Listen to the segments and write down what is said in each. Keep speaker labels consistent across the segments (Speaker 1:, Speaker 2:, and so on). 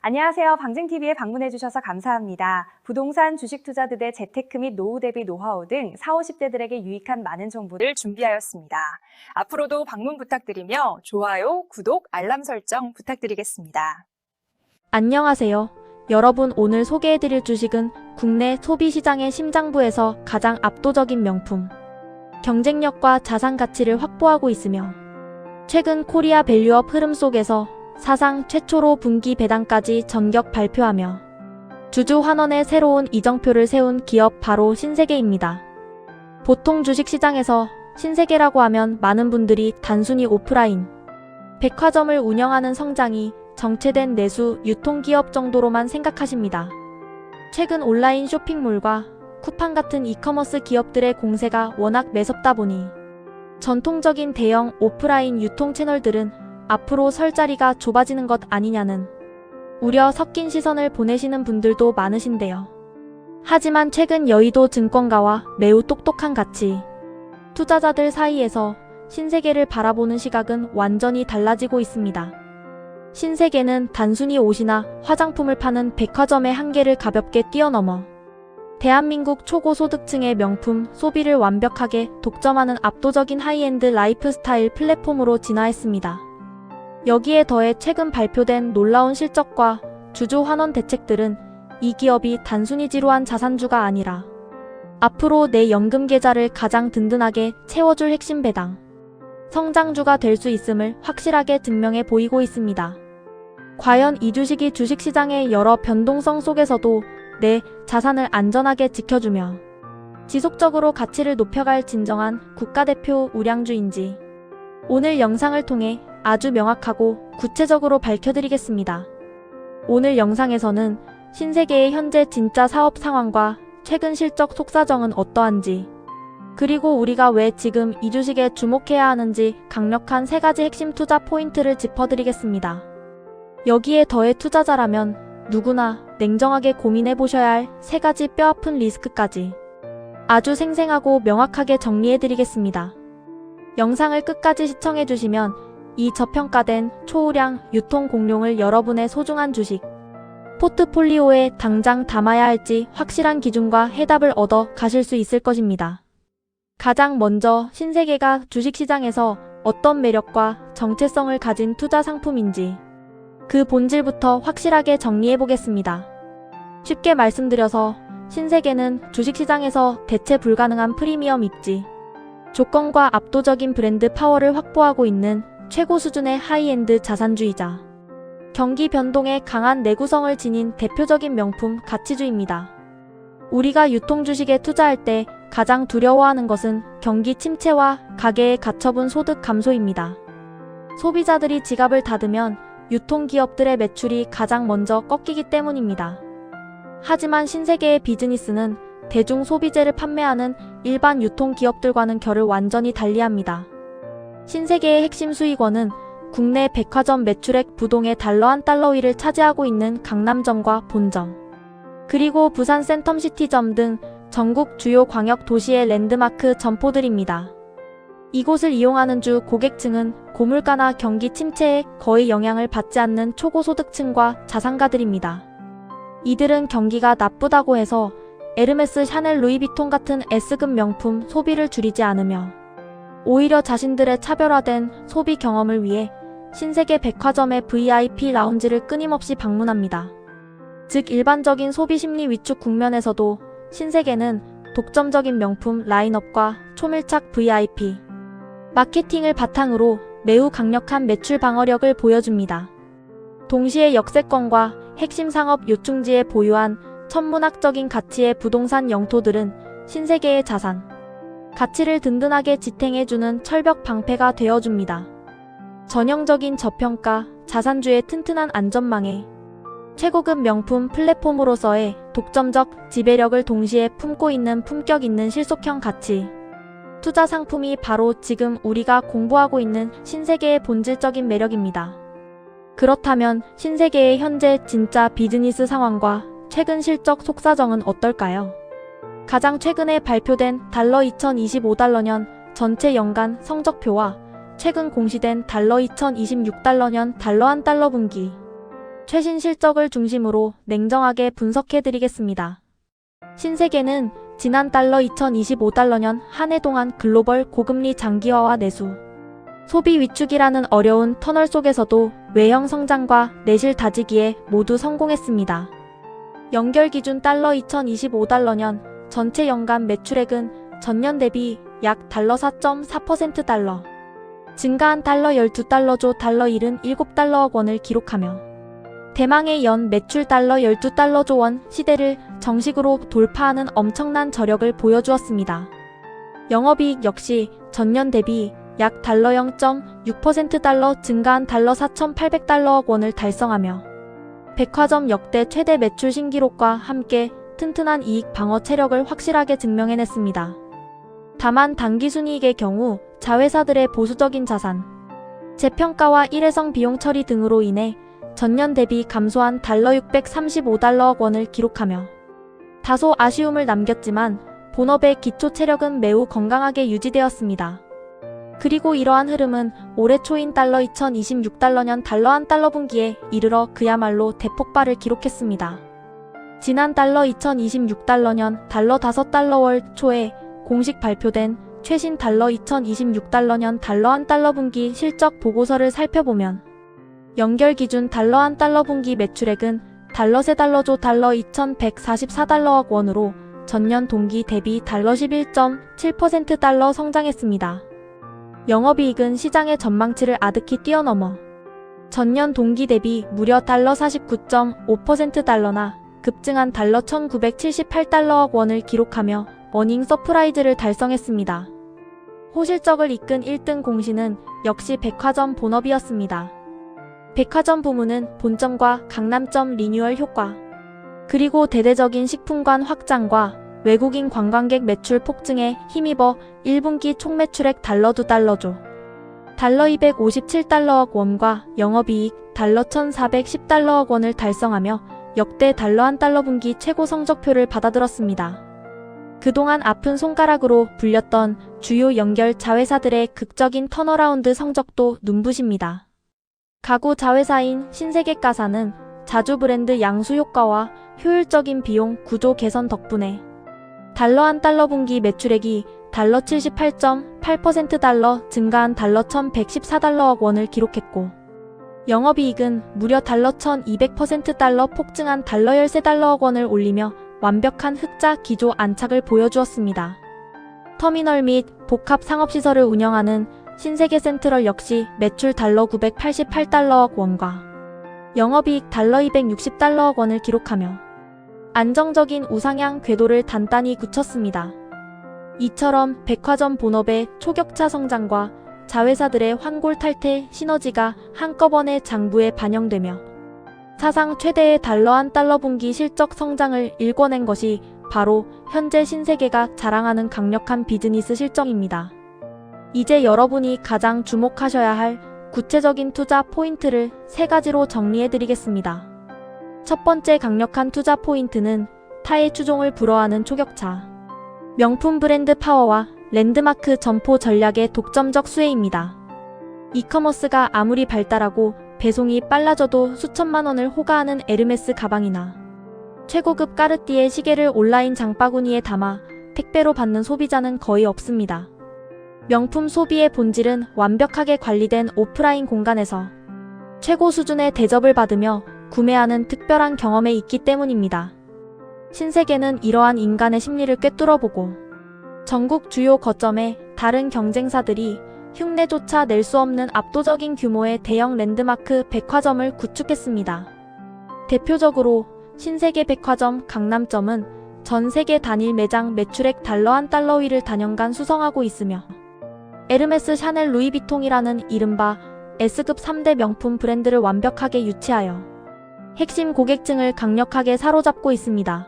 Speaker 1: 안녕하세요. 방증TV에 방문해주셔서 감사합니다. 부동산 주식 투자들의 재테크 및 노후 대비 노하우 등 40, 50대들에게 유익한 많은 정보를 준비하였습니다. 앞으로도 방문 부탁드리며 좋아요, 구독, 알람 설정 부탁드리겠습니다.
Speaker 2: 안녕하세요. 여러분, 오늘 소개해드릴 주식은 국내 소비시장의 심장부에서 가장 압도적인 명품, 경쟁력과 자산 가치를 확보하고 있으며 최근 코리아 밸류업 흐름 속에서 사상 최초로 분기 배당까지 전격 발표하며 주주 환원의 새로운 이정표를 세운 기업 바로 신세계입니다. 보통 주식시장에서 신세계라고 하면 많은 분들이 단순히 오프라인 백화점을 운영하는 성장이 정체된 내수 유통기업 정도로만 생각하십니다. 최근 온라인 쇼핑몰과 쿠팡 같은 이커머스 기업들의 공세가 워낙 매섭다 보니 전통적인 대형 오프라인 유통 채널들은 앞으로 설 자리가 좁아지는 것 아니냐는 우려 섞인 시선을 보내시는 분들도 많으신데요. 하지만 최근 여의도 증권가와 매우 똑똑한 가치 투자자들 사이에서 신세계를 바라보는 시각은 완전히 달라지고 있습니다. 신세계는 단순히 옷이나 화장품을 파는 백화점의 한계를 가볍게 뛰어넘어 대한민국 초고소득층의 명품 소비를 완벽하게 독점하는 압도적인 하이엔드 라이프스타일 플랫폼으로 진화했습니다. 여기에 더해 최근 발표된 놀라운 실적과 주주 환원 대책들은 이 기업이 단순히 지루한 자산주가 아니라 앞으로 내 연금 계좌를 가장 든든하게 채워줄 핵심 배당, 성장주가 될 수 있음을 확실하게 증명해 보이고 있습니다. 과연 이 주식이 주식시장의 여러 변동성 속에서도 내 자산을 안전하게 지켜주며 지속적으로 가치를 높여갈 진정한 국가대표 우량주인지 오늘 영상을 통해 아주 명확하고 구체적으로 밝혀드리겠습니다. 오늘 영상에서는 신세계의 현재 진짜 사업 상황과 최근 실적 속사정은 어떠한지, 그리고 우리가 왜 지금 이 주식에 주목해야 하는지 강력한 3가지 핵심 투자 포인트를 짚어드리겠습니다. 여기에 더해 투자자라면 누구나 냉정하게 고민해보셔야 할 3가지 뼈아픈 리스크까지 아주 생생하고 명확하게 정리해드리겠습니다. 영상을 끝까지 시청해주시면 이 저평가된 초우량 유통 공룡을 여러분의 소중한 주식 포트폴리오에 당장 담아야 할지 확실한 기준과 해답을 얻어 가실 수 있을 것입니다. 가장 먼저 신세계가 주식시장에서 어떤 매력과 정체성을 가진 투자 상품인지 그 본질부터 확실하게 정리해보겠습니다. 쉽게 말씀드려서 신세계는 주식시장에서 대체 불가능한 프리미엄 입지 조건과 압도적인 브랜드 파워를 확보하고 있는 최고 수준의 하이엔드 자산주이자 경기 변동에 강한 내구성을 지닌 대표적인 명품 가치주입니다. 우리가 유통주식에 투자할 때 가장 두려워하는 것은 경기 침체와 가계의 가처분 소득 감소입니다. 소비자들이 지갑을 닫으면 유통기업들의 매출이 가장 먼저 꺾이기 때문입니다. 하지만 신세계의 비즈니스는 대중 소비재를 판매하는 일반 유통기업들과는 결을 완전히 달리합니다. 신세계의 핵심 수익원은 국내 백화점 매출액 부동의 달러 한 달러 위를 차지하고 있는 강남점과 본점, 그리고 부산 센텀시티점 등 전국 주요 광역 도시의 랜드마크 점포들입니다. 이곳을 이용하는 주 고객층은 고물가나 경기 침체에 거의 영향을 받지 않는 초고소득층과 자산가들입니다. 이들은 경기가 나쁘다고 해서 에르메스, 샤넬, 루이비통 같은 S급 명품 소비를 줄이지 않으며 오히려 자신들의 차별화된 소비 경험을 위해 신세계 백화점의 VIP 라운지를 끊임없이 방문합니다. 즉 일반적인 소비 심리 위축 국면에서도 신세계는 독점적인 명품 라인업과 초밀착 VIP 마케팅을 바탕으로 매우 강력한 매출 방어력을 보여줍니다. 동시에 역세권과 핵심 상업 요충지에 보유한 천문학적인 가치의 부동산 영토들은 신세계의 자산 가치를 든든하게 지탱해주는 철벽 방패가 되어줍니다. 전형적인 저평가 자산주의 튼튼한 안전망에 최고급 명품 플랫폼으로서의 독점적 지배력을 동시에 품고 있는 품격 있는 실속형 가치 투자 상품이 바로 지금 우리가 공부하고 있는 신세계의 본질적인 매력입니다. 그렇다면 신세계의 현재 진짜 비즈니스 상황과 최근 실적 속사정은 어떨까요? 가장 최근에 발표된 달러 2025달러년 전체 연간 성적표와 최근 공시된 달러 2026달러년 달러 한 달러 분기 최신 실적을 중심으로 냉정하게 분석해드리겠습니다. 신세계는 지난 달러 2025달러년 한 해 동안 글로벌 고금리 장기화와 내수, 소비 위축이라는 어려운 터널 속에서도 외형 성장과 내실 다지기에 모두 성공했습니다. 연결 기준 달러 2025달러년 전체 연간 매출액은 전년 대비 약 달러 4.4% 달러, 증가한 달러 12달러조 달러 77달러억 원을 기록하며 대망의 연 매출 달러 12달러조 원 시대를 정식으로 돌파하는 엄청난 저력을 보여주었습니다. 영업이익 역시 전년 대비 약 달러 0.6% 달러 증가한 달러 4,800달러억 원을 달성하며 백화점 역대 최대 매출 신기록과 함께 튼튼한 이익 방어 체력을 확실하게 증명해냈습니다. 다만 당기순이익의 경우 자회사들의 보수적인 자산, 재평가와 일회성 비용 처리 등으로 인해 전년 대비 감소한 달러 635달러억 원을 기록하며 다소 아쉬움을 남겼지만 본업의 기초 체력은 매우 건강하게 유지되었습니다. 그리고 이러한 흐름은 올해 초인 달러 2026달러년 달러 1달러 분기에 이르러 그야말로 대폭발을 기록했습니다. 지난 달러 2026달러년 달러 5달러월 초에 공식 발표된 최신 달러 2026달러년 달러 1달러 분기 실적 보고서를 살펴보면 연결 기준 달러 1달러 분기 매출액은 달러 3달러조 달러 2144달러억 원으로 전년 동기 대비 달러 11.7% 달러 성장했습니다. 영업이익은 시장의 전망치를 아득히 뛰어넘어 전년 동기 대비 무려 달러 49.5% 달러나 급증한 달러 1978달러억 원을 기록하며 어닝 서프라이즈를 달성했습니다. 호실적을 이끈 1등 공신은 역시 백화점 본업이었습니다. 백화점 부문은 본점과 강남점 리뉴얼 효과, 그리고 대대적인 식품관 확장과 외국인 관광객 매출 폭증에 힘입어 1분기 총매출액 달러 2달러조, 달러 257달러억 원과 영업이익 달러 1410달러억 원을 달성하며 역대 달러 1달러 분기 최고 성적표를 받아들었습니다. 그동안 아픈 손가락으로 불렸던 주요 연결 자회사들의 극적인 턴어라운드 성적도 눈부십니다. 가구 자회사인 신세계가사는 자주 브랜드 양수 효과와 효율적인 비용 구조 개선 덕분에 달러 1달러 분기 매출액이 달러 78.8% 달러 증가한 달러 1114달러억 원을 기록했고 영업이익은 무려 달러 1200% 달러 폭증한 달러 13달러억 원을 올리며 완벽한 흑자 기조 안착을 보여주었습니다. 터미널 및 복합 상업시설을 운영하는 신세계 센트럴 역시 매출 달러 988달러억 원과 영업이익 달러 260달러억 원을 기록하며 안정적인 우상향 궤도를 단단히 굳혔습니다. 이처럼 백화점 본업의 초격차 성장과 자회사들의 환골 탈퇴 시너지가 한꺼번에 장부에 반영되며 사상 최대의 달러 1달러 분기 실적 성장을 일궈낸 것이 바로 현재 신세계가 자랑하는 강력한 비즈니스 실적입니다. 이제 여러분이 가장 주목하셔야 할 구체적인 투자 포인트를 3가지로 정리해드리겠습니다. 첫 번째 강력한 투자 포인트는 타의 추종을 불허하는 초격차, 명품 브랜드 파워와 랜드마크 점포 전략의 독점적 수혜입니다. 이커머스가 아무리 발달하고 배송이 빨라져도 수천만 원을 호가하는 에르메스 가방이나 최고급 까르띠에 시계를 온라인 장바구니에 담아 택배로 받는 소비자는 거의 없습니다. 명품 소비의 본질은 완벽하게 관리된 오프라인 공간에서 최고 수준의 대접을 받으며 구매하는 특별한 경험에 있기 때문입니다. 신세계는 이러한 인간의 심리를 꿰뚫어보고 전국 주요 거점에 다른 경쟁사들이 흉내조차 낼 수 없는 압도적인 규모의 대형 랜드마크 백화점을 구축했습니다. 대표적으로 신세계 백화점 강남점은 전 세계 단일 매장 매출액 달러 1달러 위를 단연간 수성하고 있으며 에르메스 샤넬 루이비통이라는 이른바 S급 3대 명품 브랜드를 완벽하게 유치하여 핵심 고객층을 강력하게 사로잡고 있습니다.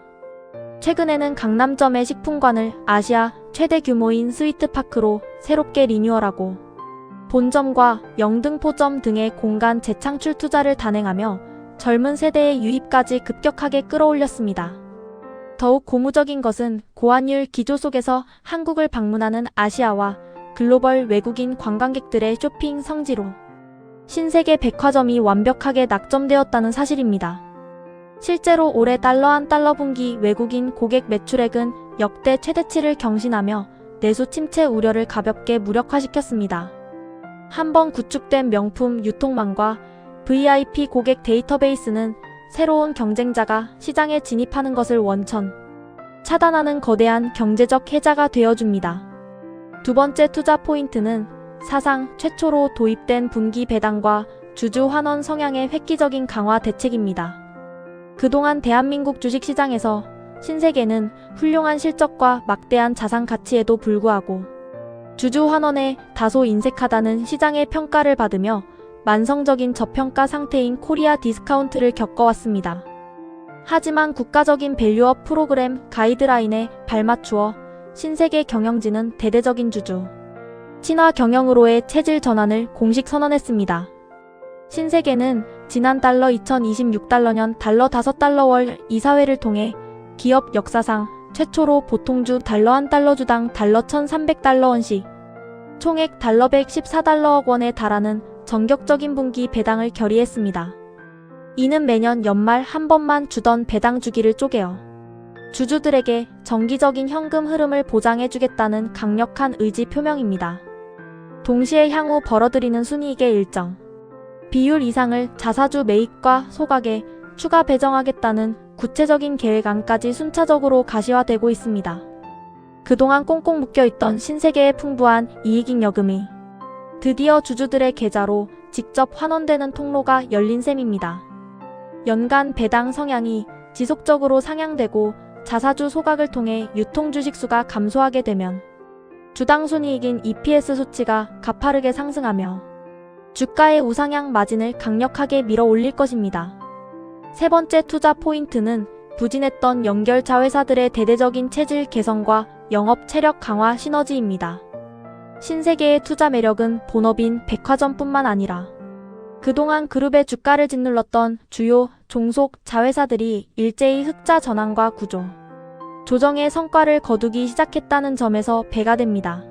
Speaker 2: 최근에는 강남점의 식품관을 아시아 최대 규모인 스위트파크로 새롭게 리뉴얼하고 본점과 영등포점 등의 공간 재창출 투자를 단행하며 젊은 세대의 유입까지 급격하게 끌어올렸습니다. 더욱 고무적인 것은 고환율 기조 속에서 한국을 방문하는 아시아와 글로벌 외국인 관광객들의 쇼핑 성지로 신세계 백화점이 완벽하게 낙점되었다는 사실입니다. 실제로 올해 달러 한 달러 분기 외국인 고객 매출액은 역대 최대치를 경신하며 내수 침체 우려를 가볍게 무력화시켰습니다. 한번 구축된 명품 유통망과 VIP 고객 데이터베이스는 새로운 경쟁자가 시장에 진입하는 것을 원천 차단하는 거대한 경제적 해자가 되어줍니다. 두 번째 투자 포인트는 사상 최초로 도입된 분기 배당과 주주 환원 성향의 획기적인 강화 대책입니다. 그동안 대한민국 주식시장에서 신세계는 훌륭한 실적과 막대한 자산 가치에도 불구하고 주주 환원에 다소 인색하다는 시장의 평가를 받으며 만성적인 저평가 상태인 코리아 디스카운트를 겪어왔습니다. 하지만 국가적인 밸류업 프로그램 가이드라인에 발맞추어 신세계 경영진은 대대적인 주주 친화 경영으로의 체질 전환을 공식 선언했습니다. 신세계는 지난 달러 2026달러년 달러 5달러월 이사회를 통해 기업 역사상 최초로 보통주 달러 한 달러주당 달러 1,300달러원씩 총액 달러 114달러억 원에 달하는 전격적인 분기 배당을 결의했습니다. 이는 매년 연말 한 번만 주던 배당 주기를 쪼개어 주주들에게 정기적인 현금 흐름을 보장해주겠다는 강력한 의지 표명입니다. 동시에 향후 벌어들이는 순이익의 일정 비율 이상을 자사주 매입과 소각에 추가 배정하겠다는 구체적인 계획안까지 순차적으로 가시화되고 있습니다. 그동안 꽁꽁 묶여있던 신세계의 풍부한 이익잉여금이 드디어 주주들의 계좌로 직접 환원되는 통로가 열린 셈입니다. 연간 배당 성향이 지속적으로 상향되고 자사주 소각을 통해 유통주식 수가 감소하게 되면 주당 순이익인 EPS 수치가 가파르게 상승하며 주가의 우상향 마진을 강력하게 밀어 올릴 것입니다. 세 번째 투자 포인트는 부진했던 연결 자회사들의 대대적인 체질 개선과 영업 체력 강화 시너지입니다. 신세계의 투자 매력은 본업인 백화점뿐만 아니라 그동안 그룹의 주가를 짓눌렀던 주요 종속 자회사들이 일제히 흑자 전환과 구조 조정의 성과를 거두기 시작했다는 점에서 배가 됩니다.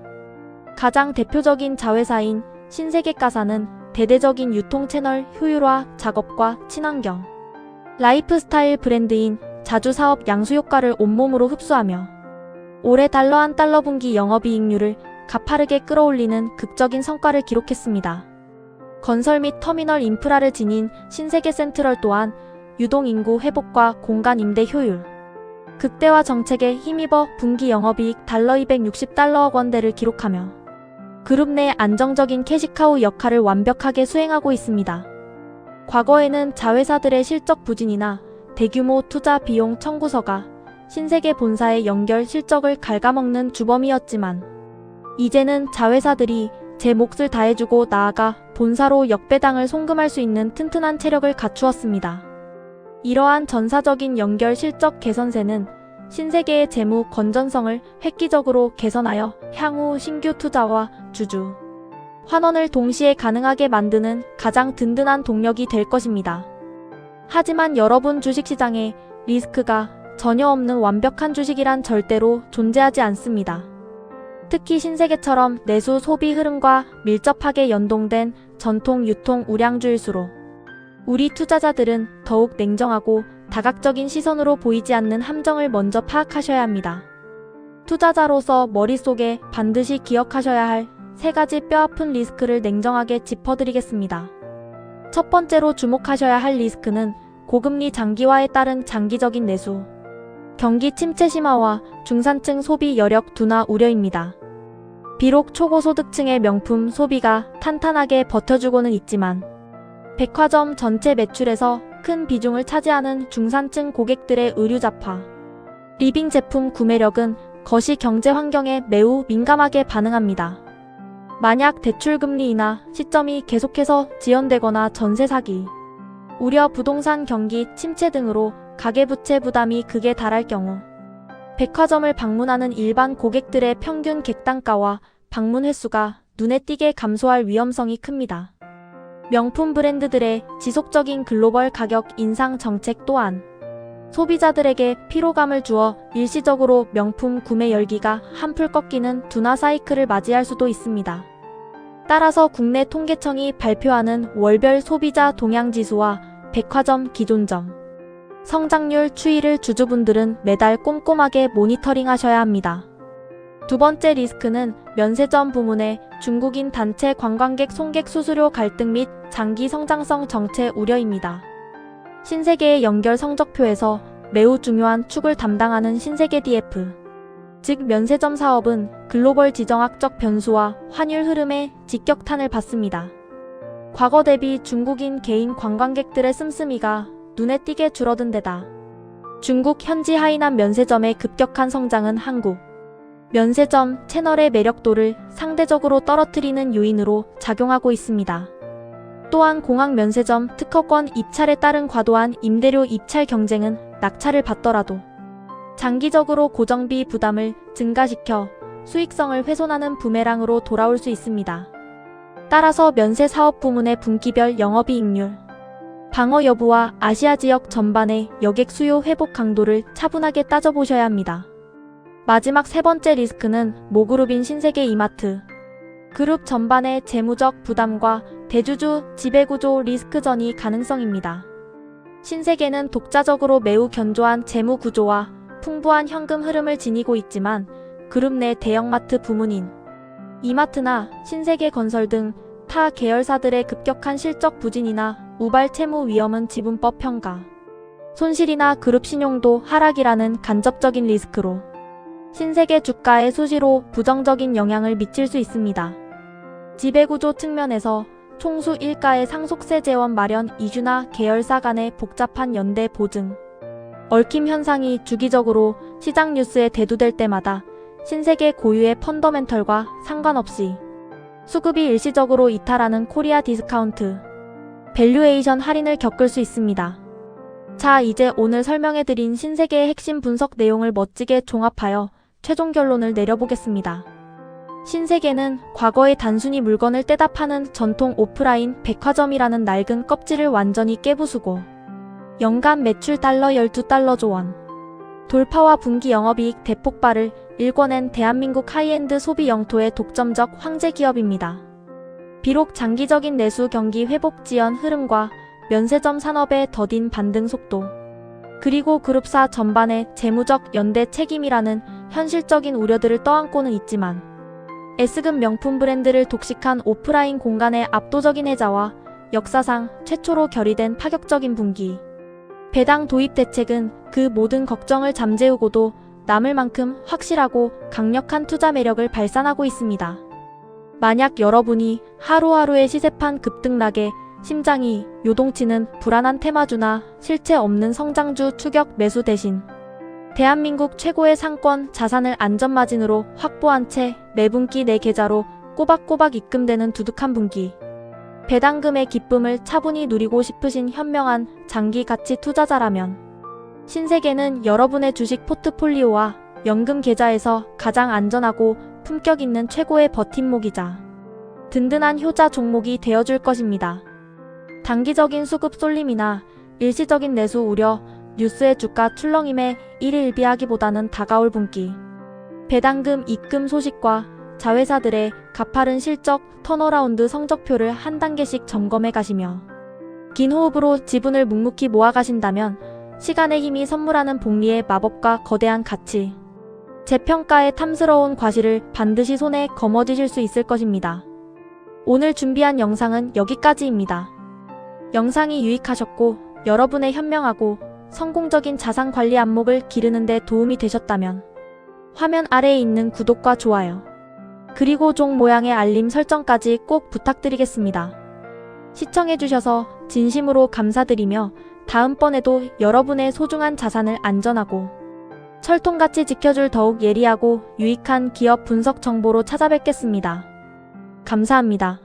Speaker 2: 가장 대표적인 자회사인 신세계가사는 대대적인 유통 채널 효율화 작업과 친환경 라이프스타일 브랜드인 자주사업 양수효과를 온몸으로 흡수하며 올해 달러 한 달러 분기 영업이익률을 가파르게 끌어올리는 극적인 성과를 기록했습니다. 건설 및 터미널 인프라를 지닌 신세계 센트럴 또한 유동인구 회복과 공간 임대 효율, 극대화 정책에 힘입어 분기 영업이익 달러 260달러억 원대를 기록하며 그룹 내 안정적인 캐시카우 역할을 완벽하게 수행하고 있습니다. 과거에는 자회사들의 실적 부진이나 대규모 투자 비용 청구서가 신세계 본사의 연결 실적을 갉아먹는 주범이었지만 이제는 자회사들이 제 몫을 다해주고 나아가 본사로 역배당을 송금할 수 있는 튼튼한 체력을 갖추었습니다. 이러한 전사적인 연결 실적 개선세는 신세계의 재무 건전성을 획기적으로 개선하여 향후 신규 투자와 주주 환원을 동시에 가능하게 만드는 가장 든든한 동력이 될 것입니다. 하지만 여러분 주식시장에 리스크가 전혀 없는 완벽한 주식이란 절대로 존재하지 않습니다. 특히 신세계처럼 내수 소비 흐름과 밀접하게 연동된 전통 유통 우량주일수록 우리 투자자들은 더욱 냉정하고 다각적인 시선으로 보이지 않는 함정을 먼저 파악하셔야 합니다. 투자자로서 머릿속에 반드시 기억하셔야 할 세 가지 뼈아픈 리스크를 냉정하게 짚어드리겠습니다. 첫 번째로 주목하셔야 할 리스크는 고금리 장기화에 따른 장기적인 내수, 경기 침체 심화와 중산층 소비 여력 둔화 우려입니다. 비록 초고소득층의 명품 소비가 탄탄하게 버텨주고는 있지만 백화점 전체 매출에서 큰 비중을 차지하는 중산층 고객들의 의류잡화, 리빙 제품 구매력은 거시 경제 환경에 매우 민감하게 반응합니다. 만약 대출금리 인하 시점이 계속해서 지연되거나 전세 사기, 우려 부동산 경기 침체 등으로 가계부채 부담이 극에 달할 경우 백화점을 방문하는 일반 고객들의 평균 객단가와 방문 횟수가 눈에 띄게 감소할 위험성이 큽니다. 명품 브랜드들의 지속적인 글로벌 가격 인상 정책 또한 소비자들에게 피로감을 주어 일시적으로 명품 구매 열기가 한풀 꺾이는 둔화 사이클을 맞이할 수도 있습니다. 따라서 국내 통계청이 발표하는 월별 소비자 동향지수와 백화점 기존점 성장률 추이를 주주분들은 매달 꼼꼼하게 모니터링하셔야 합니다. 두 번째 리스크는 면세점 부문의 중국인 단체 관광객 송객 수수료 갈등 및 장기 성장성 정체 우려입니다. 신세계의 연결 성적표에서 매우 중요한 축을 담당하는 신세계 DF, 즉 면세점 사업은 글로벌 지정학적 변수와 환율 흐름에 직격탄을 받습니다. 과거 대비 중국인 개인 관광객들의 씀씀이가 눈에 띄게 줄어든 데다 중국 현지 하이난 면세점의 급격한 성장은 한국 면세점 채널의 매력도를 상대적으로 떨어뜨리는 요인으로 작용하고 있습니다. 또한 공항 면세점 특허권 입찰에 따른 과도한 임대료 입찰 경쟁은 낙찰을 받더라도 장기적으로 고정비 부담을 증가시켜 수익성을 훼손하는 부메랑으로 돌아올 수 있습니다. 따라서 면세 사업 부문의 분기별 영업이익률, 방어 여부와 아시아 지역 전반의 여객 수요 회복 강도를 차분하게 따져보셔야 합니다. 마지막 세 번째 리스크는 모그룹인 신세계 이마트. 그룹 전반의 재무적 부담과 대주주 지배구조 리스크전이 가능성입니다. 신세계는 독자적으로 매우 견조한 재무 구조와 풍부한 현금 흐름을 지니고 있지만 그룹 내 대형마트 부문인 이마트나 신세계건설 등 타 계열사들의 급격한 실적 부진이나 우발 채무 위험은 지분법 평가, 손실이나 그룹 신용도 하락이라는 간접적인 리스크로 신세계 주가에 수시로 부정적인 영향을 미칠 수 있습니다. 지배구조 측면에서 총수 일가의 상속세 재원 마련 이주나 계열사 간의 복잡한 연대 보증, 얽힘 현상이 주기적으로 시장 뉴스에 대두될 때마다 신세계 고유의 펀더멘털과 상관없이 수급이 일시적으로 이탈하는 코리아 디스카운트, 밸류에이션 할인을 겪을 수 있습니다. 자, 이제 오늘 설명해드린 신세계의 핵심 분석 내용을 멋지게 종합하여 최종 결론을 내려보겠습니다. 신세계는 과거에 단순히 물건을 떼다 파는 전통 오프라인 백화점이라는 낡은 껍질을 완전히 깨부수고 연간 매출 달러 12달러조 원, 돌파와 분기 영업이익 대폭발을 일궈낸 대한민국 하이엔드 소비 영토의 독점적 황제 기업입니다. 비록 장기적인 내수 경기 회복 지연 흐름과 면세점 산업의 더딘 반등 속도, 그리고 그룹사 전반의 재무적 연대 책임이라는 현실적인 우려들을 떠안고는 있지만 S급 명품 브랜드를 독식한 오프라인 공간의 압도적인 혜자와 역사상 최초로 결의된 파격적인 분기 배당 도입 대책은 그 모든 걱정을 잠재우고도 남을 만큼 확실하고 강력한 투자 매력을 발산하고 있습니다. 만약 여러분이 하루하루의 시세판 급등락에 심장이 요동치는 불안한 테마주나 실체 없는 성장주 추격 매수 대신 대한민국 최고의 상권 자산을 안전마진으로 확보한 채 매분기 내 계좌로 꼬박꼬박 입금되는 두둑한 분기 배당금의 기쁨을 차분히 누리고 싶으신 현명한 장기 가치 투자자라면 신세계는 여러분의 주식 포트폴리오와 연금 계좌에서 가장 안전하고 품격 있는 최고의 버팀목이자 든든한 효자 종목이 되어줄 것입니다. 단기적인 수급 쏠림이나 일시적인 내수 우려, 뉴스의 주가 출렁임에 일희일비하기보다는 다가올 분기 배당금 입금 소식과 자회사들의 가파른 실적 턴어라운드 성적표를 한 단계씩 점검해 가시며 긴 호흡으로 지분을 묵묵히 모아 가신다면 시간의 힘이 선물하는 복리의 마법과 거대한 가치, 재평가의 탐스러운 과실을 반드시 손에 거머쥐실 수 있을 것입니다. 오늘 준비한 영상은 여기까지입니다. 영상이 유익하셨고 여러분의 현명하고 성공적인 자산 관리 안목을 기르는 데 도움이 되셨다면 화면 아래에 있는 구독과 좋아요, 그리고 종 모양의 알림 설정까지 꼭 부탁드리겠습니다. 시청해주셔서 진심으로 감사드리며 다음번에도 여러분의 소중한 자산을 안전하고 철통같이 지켜줄 더욱 예리하고 유익한 기업 분석 정보로 찾아뵙겠습니다. 감사합니다.